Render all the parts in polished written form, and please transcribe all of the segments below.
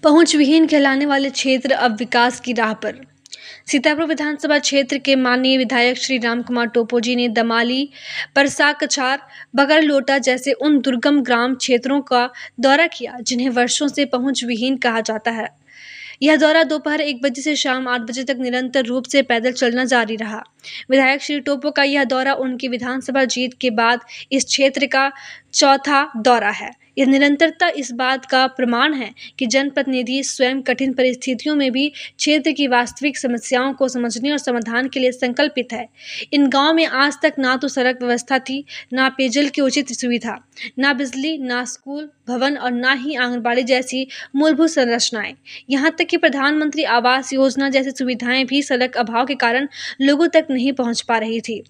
पहुंच विहीन कहलाने वाले क्षेत्र अब विकास की राह पर। सीतापुर विधानसभा क्षेत्र के माननीय विधायक श्री राम कुमार टोपोजी ने दमाली, परसाकछार, बगरलोटा जैसे उन दुर्गम ग्राम क्षेत्रों का दौरा किया जिन्हें वर्षों से पहुंच विहीन कहा जाता है। यह दौरा दोपहर 1 बजे से शाम 8 बजे तक निरंतर रूप से पैदल चलना जारी रहा। विधायक श्री टोपो का यह दौरा उनकी विधानसभा जीत के बाद इस क्षेत्र का चौथा दौरा है। यह निरंतरता इस बात का प्रमाण है कि जनप्रतिनिधि स्वयं कठिन परिस्थितियों में भी क्षेत्र की वास्तविक समस्याओं को समझने और समाधान के लिए संकल्पित है। इन गांव में आज तक ना तो सड़क व्यवस्था थी, ना पेयजल की उचित सुविधा, ना बिजली, ना स्कूल भवन और ना ही आंगनबाड़ी जैसी मूलभूत संरचनाएं। यहाँ तक कि प्रधानमंत्री आवास योजना जैसी सुविधाएं भी सड़क अभाव के कारण लोगों तक नहीं पहुंच पा रही थी।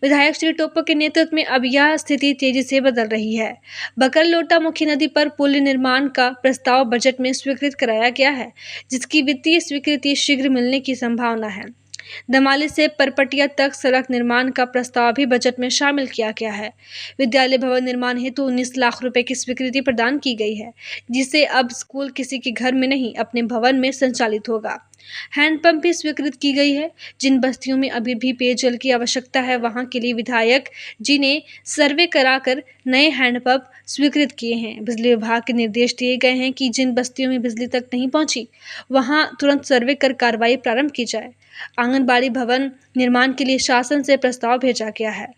विधायक श्री टोपो के नेतृत्व में अब यह स्थिति तेजी से बदल रही है। बकरलोटा मुख्य नदी पर पुल निर्माण का प्रस्ताव बजट में स्वीकृत कराया गया है, जिसकी वित्तीय स्वीकृति शीघ्र मिलने की संभावना है। दमाली से परपटिया तक सड़क निर्माण का प्रस्ताव भी बजट में शामिल किया गया है। विद्यालय भवन निर्माण हेतु 19 लाख रुपए की स्वीकृति प्रदान की गई है, जिससे अब स्कूल किसी के घर में नहीं अपने भवन में संचालित होगा। हैंडपंप भी स्वीकृत की गई है। जिन बस्तियों में अभी भी पेयजल की आवश्यकता है, वहां के लिए विधायक जी ने सर्वे कराकर नए हैंडपंप स्वीकृत किए हैं। बिजली विभाग के निर्देश दिए गए हैं कि जिन बस्तियों में बिजली तक नहीं पहुंची, वहां तुरंत सर्वे कर कार्रवाई प्रारंभ की जाए। आंगनबाड़ी भवन निर्माण के लिए शासन से प्रस्ताव भेजा गया है।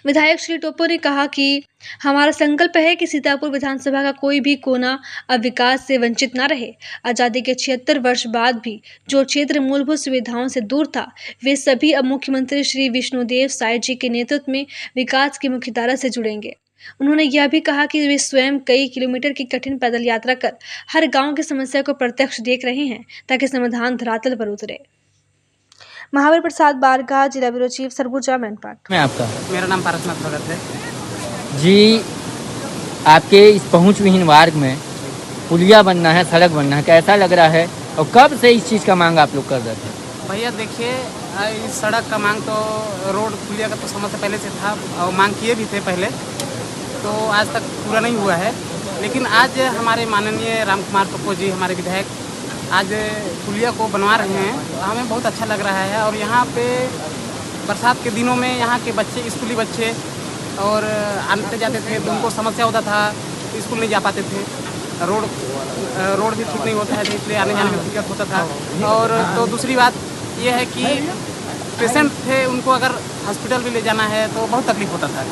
विधायक श्री टोपो ने कहा कि हमारा संकल्प है कि सीतापुर विधानसभा का कोई भी कोना अब विकास से वंचित न रहे। आजादी के 76 वर्ष बाद भी जो क्षेत्र मूलभूत सुविधाओं से दूर था, वे सभी अब मुख्यमंत्री श्री विष्णुदेव साय जी के नेतृत्व में विकास की मुख्यधारा से जुड़ेंगे। उन्होंने यह भी कहा कि वे स्वयं कई किलोमीटर की कठिन पैदल यात्रा कर हर गांव की समस्या को प्रत्यक्ष देख रहे हैं, ताकि समाधान धरातल पर उतरे। महावीर प्रसाद बारगा, जिला ब्यूरो चीफ, सरगुजा, मैनपाट। मैं आपका मेरा नाम पारसनाथ भगत है जी। आपके इस पहुंच विहीन मार्ग में पुलिया बनना है, सड़क बनना है, कैसा लग रहा है और कब से इस चीज़ का मांग आप लोग कर रहे थे? भैया देखिए, इस सड़क का मांग तो रोड पुलिया का तो समय से पहले से था और मांग किए भी थे पहले, तो आज तक पूरा नहीं हुआ है। लेकिन आज हमारे माननीय राम कुमार टोपो जी, हमारे विधायक, आज पुलिया को बनवा रहे हैं, तो हमें बहुत अच्छा लग रहा है। और यहाँ पे बरसात के दिनों में यहाँ के बच्चे, स्कूली बच्चे और आते जाते थे तो उनको समस्या होता था, स्कूल नहीं जा पाते थे, रोड भी ठीक नहीं होता है, इसलिए आने जाने में दिक्कत होता था। और तो दूसरी बात यह है कि पेशेंट थे, उनको अगर हॉस्पिटल भी ले जाना है तो बहुत तकलीफ होता था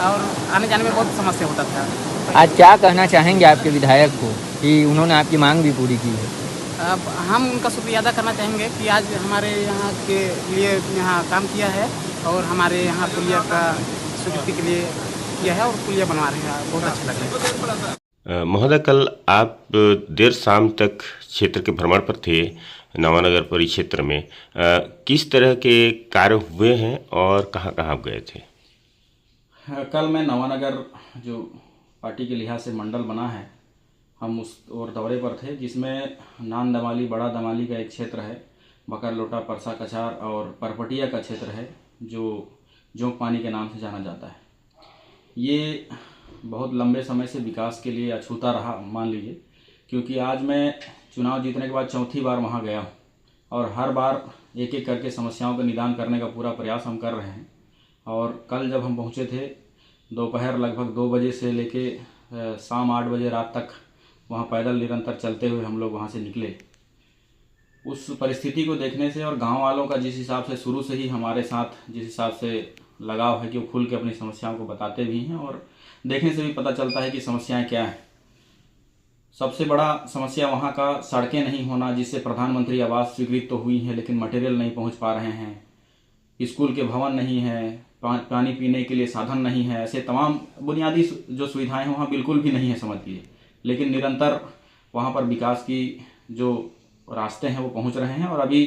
और आने जाने में बहुत समस्या होता था। आज क्या कहना चाहेंगे आपके विधायक को कि उन्होंने आपकी मांग भी पूरी की है? अब हम उनका शुक्रिया अदा करना चाहेंगे कि आज हमारे यहाँ के लिए यहाँ काम किया है और हमारे यहाँ पुलिया का स्वीकृति के लिए किया है और पुलिया बनवा रहे हैं। बहुत अच्छा लग रहा है। महोदय, कल आप देर शाम तक क्षेत्र के भ्रमण पर थे, नवानगर परिक्षेत्र में। किस तरह के कार्य हुए हैं और कहाँ कहाँ गए थे? कल मैं नवानगर जो पार्टी के लिहाज से मंडल बना है, हम उस और दौरे पर थे, जिसमें नान दमाली, बड़ा दमाली का एक क्षेत्र है, बकरलोटा, परसाकछार और परपटिया का क्षेत्र है, जो जोंक पानी के नाम से जाना जाता है। ये बहुत लंबे समय से विकास के लिए अछूता रहा, मान लीजिए, क्योंकि आज मैं चुनाव जीतने के बाद चौथी बार वहाँ गया हूँ और हर बार एक एक करके समस्याओं का निदान करने का पूरा प्रयास हम कर रहे हैं। और कल जब हम पहुँचे थे, दोपहर लगभग 2 बजे से लेके शाम 8 बजे रात तक वहाँ पैदल निरंतर चलते हुए हम लोग वहाँ से निकले। उस परिस्थिति को देखने से और गांव वालों का जिस हिसाब से शुरू से ही हमारे साथ जिस हिसाब से लगाव है कि वो खुल के अपनी समस्याओं को बताते भी हैं, और देखने से भी पता चलता है कि समस्याएं क्या हैं। सबसे बड़ा समस्या वहाँ का सड़कें नहीं होना, जिससे प्रधानमंत्री आवास स्वीकृत तो हुई है लेकिन मटेरियल नहीं पहुँच पा रहे हैं। स्कूल के भवन नहीं है, पानी पीने के लिए साधन नहीं है, ऐसे तमाम बुनियादी जो सुविधाएं हैं वहाँ बिल्कुल भी नहीं है, समझ लीजिए। लेकिन निरंतर वहाँ पर विकास की जो रास्ते हैं वो पहुँच रहे हैं। और अभी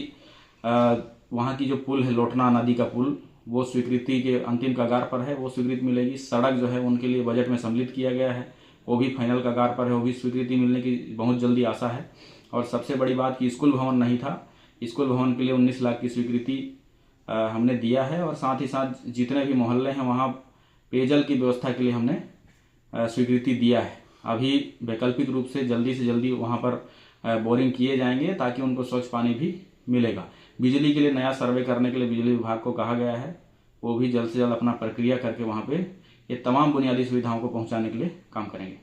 वहाँ की जो पुल है, लोटना नदी का पुल, वो स्वीकृति के अंतिम कगार पर है, वो स्वीकृति मिलेगी। सड़क जो है उनके लिए बजट में सम्मिलित किया गया है, वो भी फाइनल कगार पर है, वो भी स्वीकृति मिलने की बहुत जल्दी आशा है। और सबसे बड़ी बात कि स्कूल भवन नहीं था, स्कूल भवन के लिए 19 लाख की स्वीकृति हमने दिया है। और साथ ही साथ जितने भी मोहल्ले हैं वहाँ पेयजल की व्यवस्था के लिए हमने स्वीकृति दिया है। अभी वैकल्पिक रूप से जल्दी वहाँ पर बोरिंग किए जाएंगे ताकि उनको स्वच्छ पानी भी मिलेगा। बिजली के लिए नया सर्वे करने के लिए बिजली विभाग को कहा गया है, वो भी जल्द से जल्द अपना प्रक्रिया करके वहाँ पे ये तमाम बुनियादी सुविधाओं को पहुँचाने के लिए काम करेंगे।